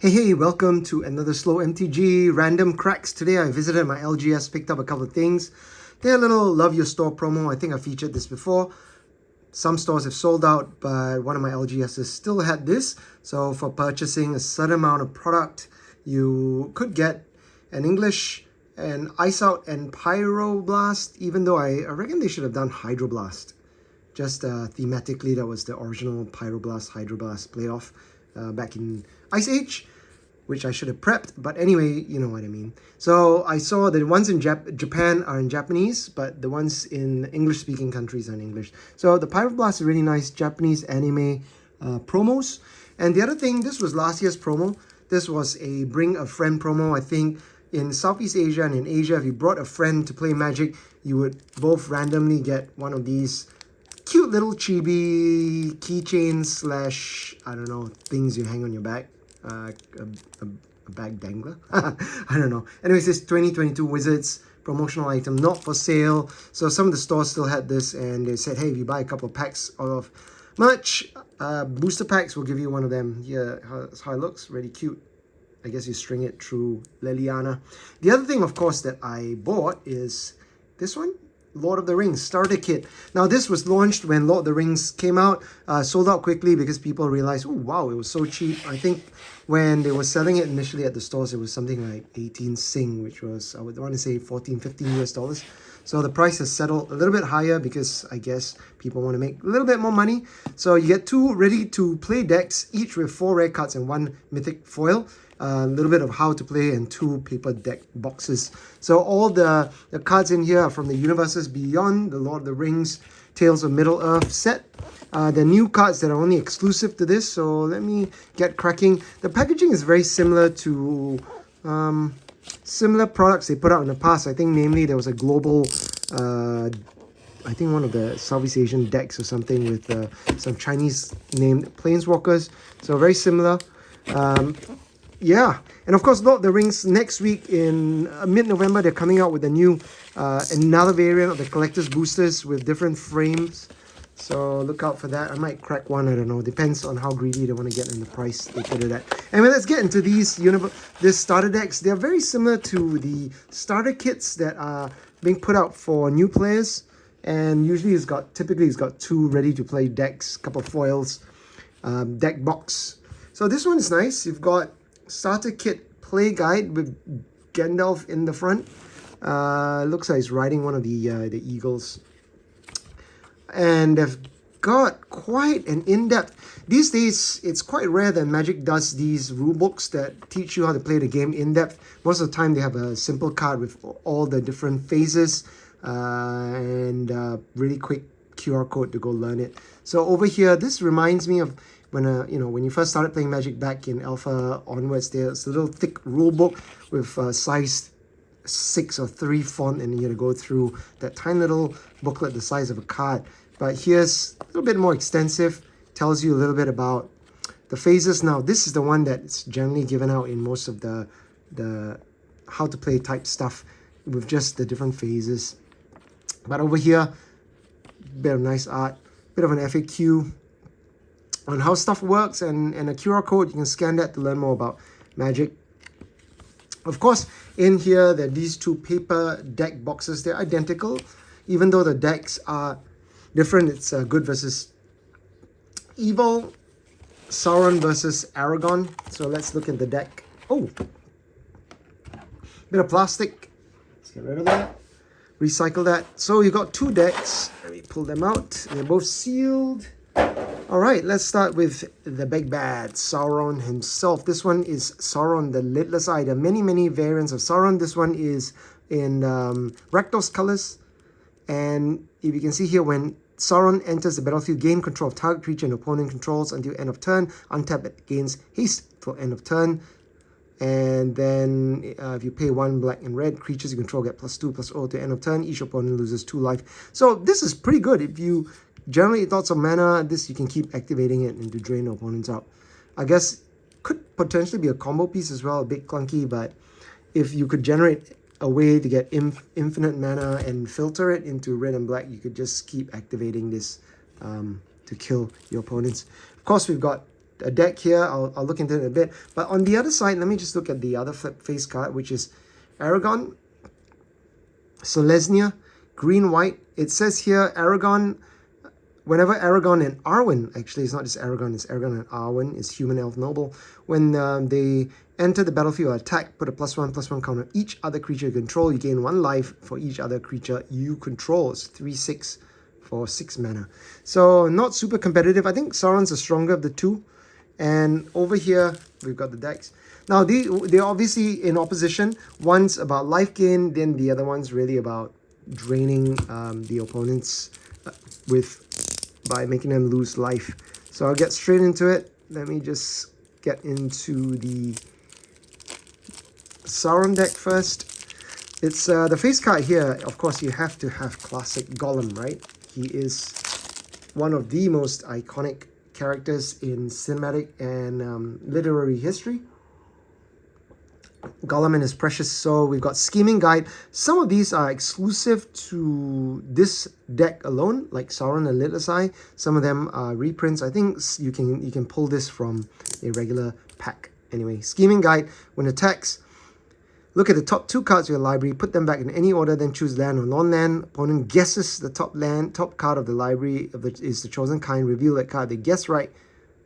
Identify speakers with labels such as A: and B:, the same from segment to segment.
A: Hey, welcome to another slow MTG random cracks. Today I visited my LGS, picked up a couple of things. They're a little love your store promo. I think I featured this before. Some stores have sold out, but one of my LGSs still had this. So for purchasing a certain amount of product, you could get an English, an Ice Out, and Pyroblast, even though I reckon they should have done Hydroblast. Just thematically, that was the original Pyroblast, Hydroblast playoff back in Ice Age, which I should have prepped, but anyway, you know what I mean. So I saw the ones in Japan are in Japanese, but the ones in English-speaking countries are in English. So the Pyroblast is really nice Japanese anime promos. And the other thing, this was last year's promo. This was a bring a friend promo. I think in Southeast Asia and in Asia, if you brought a friend to play Magic, you would both randomly get one of these cute little chibi keychains slash, I don't know, things you hang on your back. A bag dangler. I don't know. Anyways, this 2022 Wizards promotional item, not for sale. So some of the stores still had this, and they said, hey, if you buy a couple of packs of merch, booster packs, we'll give you one of them. Yeah, that's how it looks. Really cute. I guess you string it through Liliana. The other thing, of course, that I bought is this one. Lord of the Rings starter kit. Now this was launched when Lord of the Rings came out, sold out quickly because people realized, oh wow, it was so cheap. I think when they were selling it initially at the stores, it was something like 18 Sing, which was, I would want to say 14, 15 US dollars. So the price has settled a little bit higher because I guess people want to make a little bit more money. So you get two ready to play decks, each with 4 rare cards and 1 mythic foil. A little bit of how to play and 2 paper deck boxes. So all the cards in here are from the Universes Beyond, the Lord of the Rings, Tales of Middle-earth set. The new cards that are only exclusive to this, so let me get cracking. The packaging is very similar to similar products they put out in the past. I think namely there was a global, I think one of the Southeast Asian decks or something with some Chinese named Planeswalkers. So very similar. Yeah, and of course, Lord of the Rings next week in mid-November, they're coming out with a new, another variant of the collector's boosters with different frames. So look out for that. I might crack one, I don't know. Depends on how greedy they want to get in the price they put it at. Anyway, let's get into these starter decks. They're very similar to the starter kits that are being put out for new players. And usually typically it's got 2 ready-to-play decks, couple of foils, deck box. So this one is nice. You've got starter kit play guide with Gandalf in the front. Looks like he's riding one of the eagles. And they've got quite an in-depth. These days, it's quite rare that Magic does these rule books that teach you how to play the game in-depth. Most of the time, they have a simple card with all the different phases and really quick QR code to go learn it. So over here, this reminds me of when when you first started playing Magic back in Alpha onwards. There's a little thick rule book with size 6 or 3 font, and you got to go through that tiny little booklet the size of a card. But here's a little bit more extensive, tells you a little bit about the phases. Now this is the one that's generally given out in most of the how to play type stuff with just the different phases. But over here, bit of nice art, bit of an FAQ on how stuff works, and a QR code. You can scan that to learn more about Magic. Of course, in here, there are these 2 paper deck boxes. They're identical. Even though the decks are different, it's good versus evil, Sauron versus Aragon. So let's look at the deck. Oh, bit of plastic. Let's get rid of that. Recycle that. So you got 2 decks. Let me pull them out. They're both sealed. Alright, let's start with the big bad, Sauron himself. This one is Sauron the Lidless Eye. There are many variants of Sauron. This one is in Rakdos colors. And if you can see here, when Sauron enters the battlefield, gain control of target creature and opponent controls until end of turn. Untap it, gains haste till end of turn. And then if you pay 1 black and red, creatures you control get +2/+0 to end of turn. Each opponent loses 2 life. So this is pretty good. If you generate lots of mana, this you can keep activating it and to drain the opponents out. I guess could potentially be a combo piece as well, a bit clunky, but if you could generate a way to get infinite mana and filter it into red and black, you could just keep activating this to kill your opponents. Of course, we've got a deck here. I'll look into it in a bit. But on the other side, let me just look at the other flip face card, which is Aragon, Selesnya, green-white. It says here, Aragon, whenever Aragon and Arwen, actually it's not just Aragon, it's Aragon and Arwen, is human elf noble. When they enter the battlefield or attack, put a +1/+1 counter on each other creature you control. You gain 1 life for each other creature you control. It's 3/6 for 6 mana. So not super competitive. I think Sauron's the stronger of the two. And over here, we've got the decks. Now, they're obviously in opposition. One's about life gain, then the other one's really about draining the opponents by making them lose life. So I'll get straight into it. Let me just get into the Sauron deck first. It's the face card here. Of course, you have to have classic Gollum, right? He is one of the most iconic characters in cinematic and literary history. Gollum and his precious soul. We've got Scheming Guide. Some of these are exclusive to this deck alone, like Sauron and Littlest Eye. Some of them are reprints. I think you can pull this from a regular pack. Anyway, Scheming Guide. When attacks, look at the top 2 cards of your library, put them back in any order, then choose land or non-land. Opponent guesses the top card of the library is the chosen kind. Reveal that card. They guess right.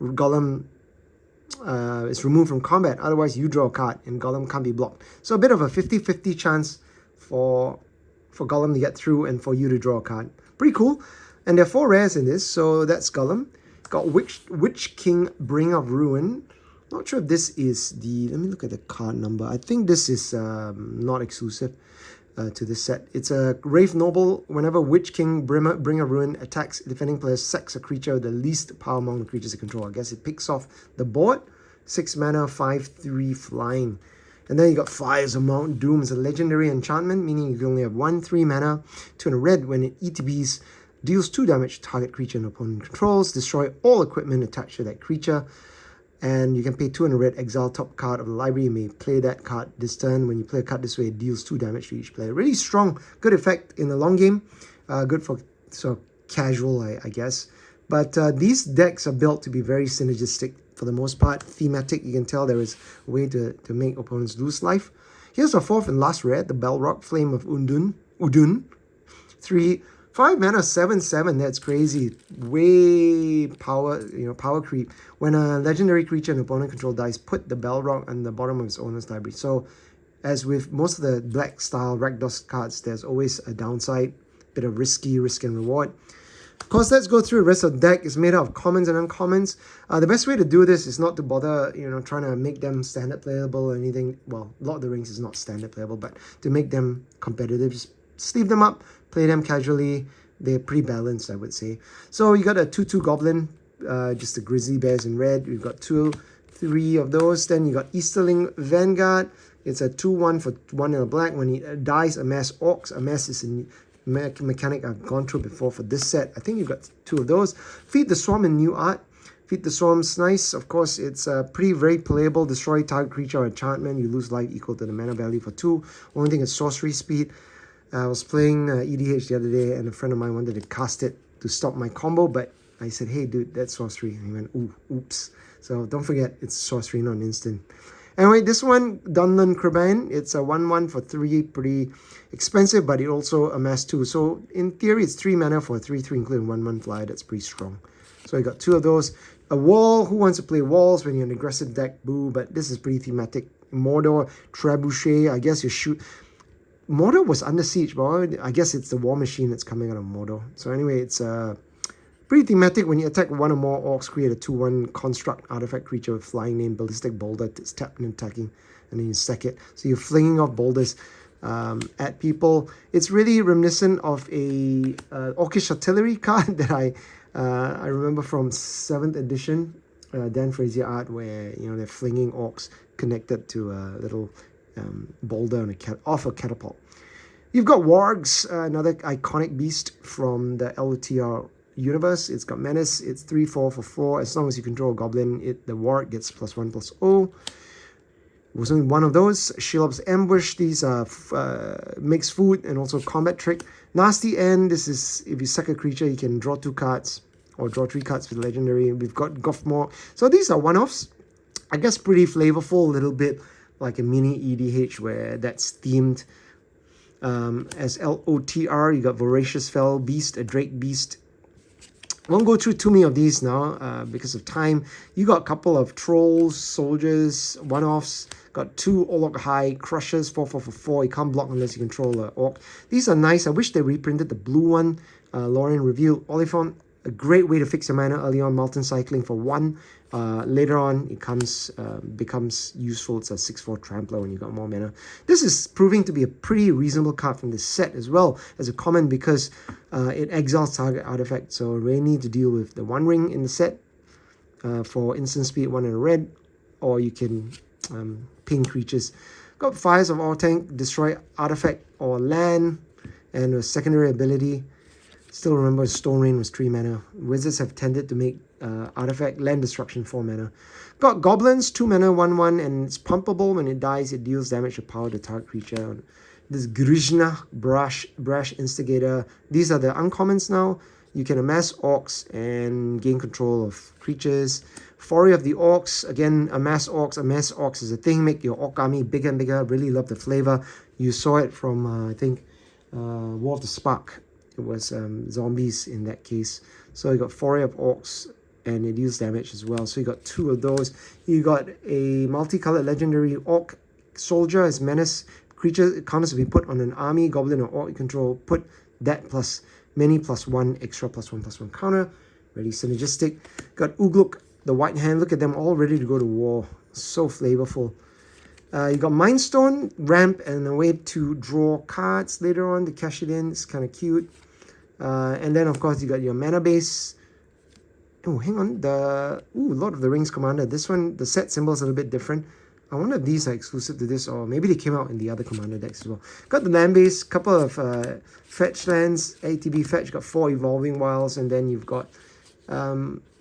A: Gollum is removed from combat. Otherwise, you draw a card and Gollum can't be blocked. So a bit of a 50-50 chance for Gollum to get through and for you to draw a card. Pretty cool. And there are 4 rares in this, so that's Gollum. Got Witch King, Bringer of Ruin. Not sure if this is the... Let me look at the card number. I think this is not exclusive to this set. It's a Wraith Noble. Whenever Witch King, Bringer of Ruin attacks defending players, sacks a creature with the least power among the creatures they control. I guess it picks off the board. 6 mana, 5/3 flying. And then you got Fires of Mount Doom. It's a legendary enchantment, meaning you can only have 1/3 mana, 2 and a red. When it ETBs, deals 2 damage to target creature and opponent controls. Destroy all equipment attached to that creature. And you can pay 2 and a red, exile top card of the library. You may play that card this turn. When you play a card this way, it deals 2 damage to each player. Really strong, good effect in the long game. Good for sort of casual, I guess. But these decks are built to be very synergistic for the most part. Thematic, you can tell there is a way to make opponents lose life. Here's our 4th and last rare, the Balrog, Flame of Udun. 5 mana, 7/7. That's crazy. Way power creep. When a legendary creature and opponent control dies, put the Balrog on the bottom of its owner's library. So, as with most of the black style Rakdos cards, there's always a downside, bit of risk and reward. Of course, let's go through the rest of the deck. It's made out of commons and uncommons. The best way to do this is not to bother, trying to make them standard playable or anything. Well, Lord of the Rings is not standard playable, but to make them competitive, just sleeve them up, play them casually. They're pretty balanced, I would say. So you got a 2/2 Goblin, just the Grizzly Bears in red. We've got 2-3 of those. Then you got Easterling Vanguard. It's a 2/1 for 1 and a black. When he dies, amass Orcs. Amass is a mechanic I've gone through before for this set. I think you've got 2 of those. Feed the Swarm in new art. Feed the Swarm's nice. Of course, it's very playable. Destroy target creature or enchantment. You lose life equal to the mana value for 2. Only thing is sorcery speed. I was playing EDH the other day, and a friend of mine wanted to cast it to stop my combo, but I said, hey, dude, that's sorcery. And he went, ooh, oops. So don't forget, it's sorcery, not an instant. Anyway, this one, Dunlan Kraban, it's a 1/1 for 3, pretty expensive, but it also amassed 2. So in theory, it's 3 mana for a 3/3, including 1/1 flyer. That's pretty strong. So I got 2 of those. A wall, who wants to play walls when you're an aggressive deck? Boo, but this is pretty thematic. Mordor, Trebuchet, I guess you shoot... Mordor was under siege, but I guess it's the war machine that's coming out of Mordor. So anyway, it's pretty thematic. When you attack 1 or more orcs, create a 2/1 construct artifact creature with flying name, ballistic boulder. It's tapped and attacking, and then you sack it. So you're flinging off boulders at people. It's really reminiscent of a Orcish Artillery card that I remember from 7th edition, Dan Frazier art, where they're flinging orcs connected to a little boulder on off a catapult. You've got Wargs, another iconic beast from the LOTR universe. It's got menace. It's 3/4 for 4. As long as you control a goblin, the Warg gets +1/+0. It was only 1 of those. Shelob's Ambush. These are makes food and also combat trick. Nasty End. This is if you sack a creature, you can draw 2 cards. or draw 3 cards with legendary. We've got Gothmog. So these are one-offs. I guess pretty flavorful, a little bit like a mini EDH where that's themed as LOTR. You got Voracious Fell Beast, a Drake Beast. Won't go through too many of these now because of time. You got a couple of Trolls, Soldiers, one-offs. Got 2 Orlok High Crushers, 4/4/4. You can't block unless you control an Orc. These are nice. I wish they reprinted the blue one. Lauren revealed Oliphant, a great way to fix your mana early on. Mountain Cycling for 1. Later on, it becomes useful. It's a 6/4 Trampler when you got more mana. This is proving to be a pretty reasonable card from this set as well as a common because it exiles target artifact. So we need to deal with the 1 ring in the set for instant speed, 1 and a red, or you can ping creatures. Got Fires of Ortank, destroy artifact or land, and a secondary ability. Still remember Stone Rain was 3 mana. Wizards have tended to make artifact land destruction 4 mana. Got Goblins, 2 mana, 1/1, and it's pumpable. When it dies, it deals damage to power the target creature. This Grishna, Brash Instigator. These are the uncommons now. You can amass orcs and gain control of creatures. Foray of the Orcs, again, amass orcs. Amass orcs is a thing. Make your orc army bigger and bigger. Really love the flavor. You saw it from, I think, War of the Spark. It was zombies in that case. So you got Foray of Orcs, and it deals damage as well. So you got 2 of those. You got a multicolored legendary Orc Soldier as menace. Creature counters to be put on an army, goblin or orc you control. Put that plus many +1 extra +1/+1 counter. Really synergistic. Got Ugluk, the White Hand. Look at them all ready to go to war. So flavorful. You got Mind Stone, ramp, and a way to draw cards later on to cash it in. It's kind of cute. And then, of course, you got your mana base. Oh, hang on. Lord of the Rings Commander. This one, the set symbol is a little bit different. I wonder if these are exclusive to this, or maybe they came out in the other Commander decks as well. Got the land base, couple of fetch lands, ATB fetch, got 4 Evolving Wilds, and then you've got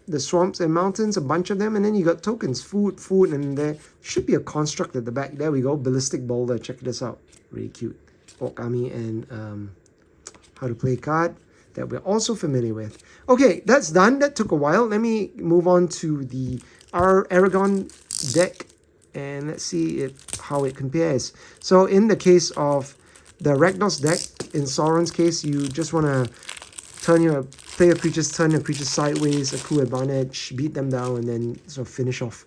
A: the swamps and mountains, a bunch of them, and then you got tokens, food, and there should be a construct at the back. There we go, Ballistic Boulder. Check this out, really cute. Orc Army and how to play card that we're also familiar with. Okay, that's done. That took a while. Let me move on to the Aragon deck, and let's see how it compares. So in the case of the Ragnos deck, in Sauron's case, you just want to turn your creatures sideways, accrue advantage, beat them down, and then sort of finish off,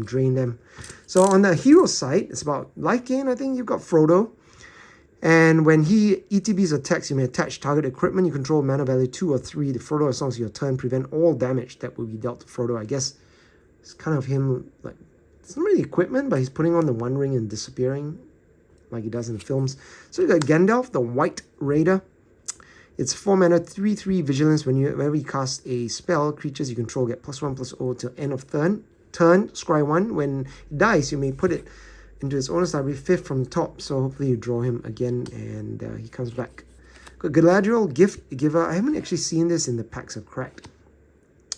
A: drain them. So on the hero side, it's about life gain. I think you've got Frodo. And when he ETBs attacks, you may attach target equipment. You control mana value 2 or 3 to Frodo as long as your turn prevent all damage that will be dealt to Frodo. I guess it's kind of him, like, it's not really equipment, but he's putting on the 1 ring and disappearing like he does in the films. So you got Gandalf, the White Raider. It's 4 mana, 3/3 vigilance. Whenever you cast a spell, creatures you control get +1/+0 till end of turn. Scry 1. When it dies, you may put it into his owner's library 5th from the top. So hopefully you draw him again and he comes back. Got Galadriel, Gift Giver. I haven't actually seen this in the packs of cracked.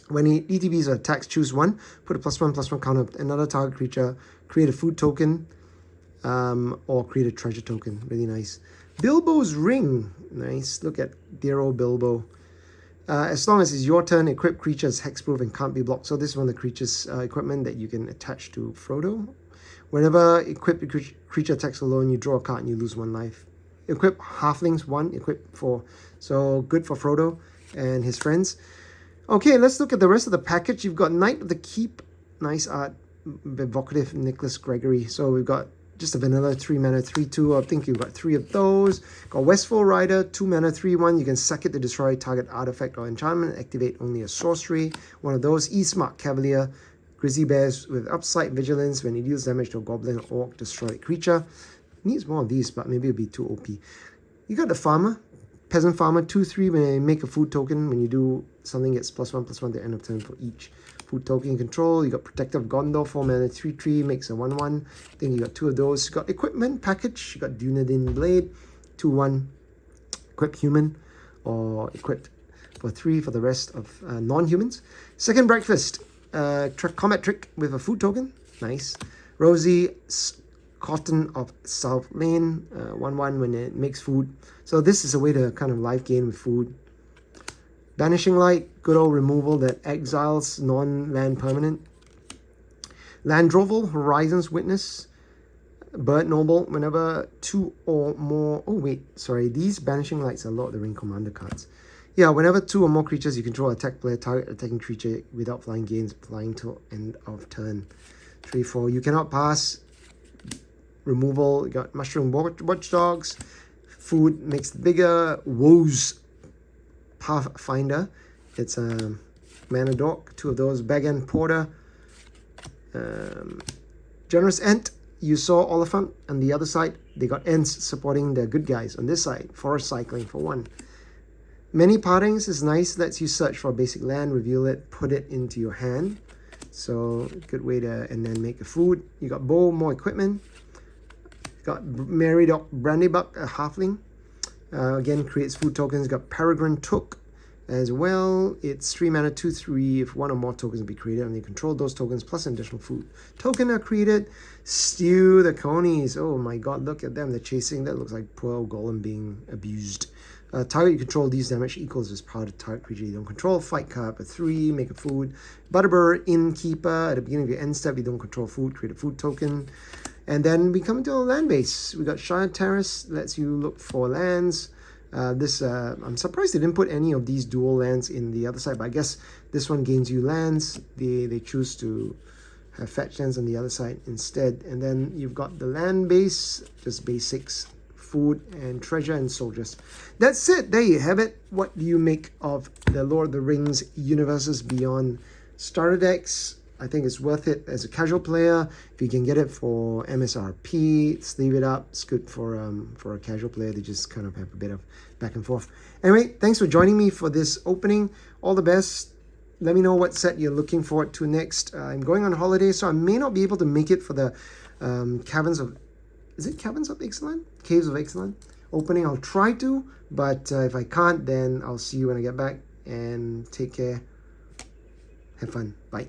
A: When he ETBs or attacks, choose 1. Put a +1/+1 counter on another target creature. Create a food token or create a treasure token. Really nice. Bilbo's Ring. Nice. Look at dear old Bilbo. As long as it's your turn, equip creatures hexproof and can't be blocked. So this is one of the creatures equipment that you can attach to Frodo. Whenever equip creature attacks alone, you draw a card and you lose 1 life. Equip Halflings 1, equip 4. So good for Frodo and his friends. Okay, let's look at the rest of the package. You've got Knight of the Keep. Nice art. Evocative Nicholas Gregory. So we've got just a vanilla 3 mana 3/2. I think you've got 3 of those. Got Westfall Rider, 2 mana 3/1. You can sack it to destroy target artifact or enchantment. Activate only a sorcery. One of those. Eastmark Cavalier. Grizzly Bears with upside vigilance. When it deals damage to a goblin or orc, destroy a creature. Needs more of these, but maybe it'll be too OP. You got the Farmer. Peasant Farmer, 2/3. When you make a food token, when you do something, it's +1/+1 to end of turn for each food token you control. You got Protector of Gondor, 4 mana 3/3, makes a 1/1. I think you got 2 of those. You got Equipment Package. You got Dunedain Blade, 2/1. Equip Human, or equipped for 3 for the rest of non-humans. Second Breakfast. Combat Trick with a food token. Nice. Rosie Cotton of South Lane, 1/1 when it makes food. So this is a way to kind of life gain with food. Banishing Light, good old removal that exiles non-land permanent. Landroval, Horizon's Witness. Bird Noble, whenever 2 or more... Oh wait, sorry, these Banishing Lights are Lord of the Ring Commander cards. Yeah, whenever 2 or more creatures you control attack player, target attacking creature without flying gains flying till end of turn. 3, 4. You cannot pass. Removal, you got Mushroom Watchdogs. Food makes it bigger. Woes Pathfinder. It's a mana dork. 2 of those. Bag and Porter. Generous Ant. You saw Oliphant on the other side. They got Ents supporting the good guys on this side. Forest Cycling for 1. Many Partings is nice. Lets you search for a basic land, reveal it, put it into your hand. So good way to, and then make a food. You got Bow, more equipment. Got Brandybuck, a halfling. Again, creates food tokens. Got Peregrine Took as well. It's 3 mana, 2/3. If 1 or more tokens be created and you control those tokens plus additional food token are created. Stew the conies. Oh my god, look at them. They're chasing. That looks like poor golem being abused. Target you control, these damage equals as power to target creature you don't control. Fight card, a 3, make a food. Butterbur, Innkeeper. At the beginning of your end step, you don't control food, create a food token. And then we come into a land base. We got Shire Terrace, lets you look for lands. I'm surprised they didn't put any of these dual lands in the other side, but I guess this one gains you lands. They choose to have fetch lands on the other side instead. And then you've got the land base, just basics, food and treasure and soldiers. That's it. There you have it. What do you make of the Lord of the Rings Universes Beyond starter decks? I think it's worth it as a casual player. If you can get it for MSRP, sleeve it up. It's good for a casual player. They just kind of have a bit of back and forth. Anyway, thanks for joining me for this opening. All the best. Let me know what set you're looking forward to next. I'm going on holiday, so I may not be able to make it for the Caverns of... Is it Caverns of Ixalan? Caves of Ixalan opening. I'll try to, but if I can't, then I'll see you when I get back. And take care. Have fun. Bye.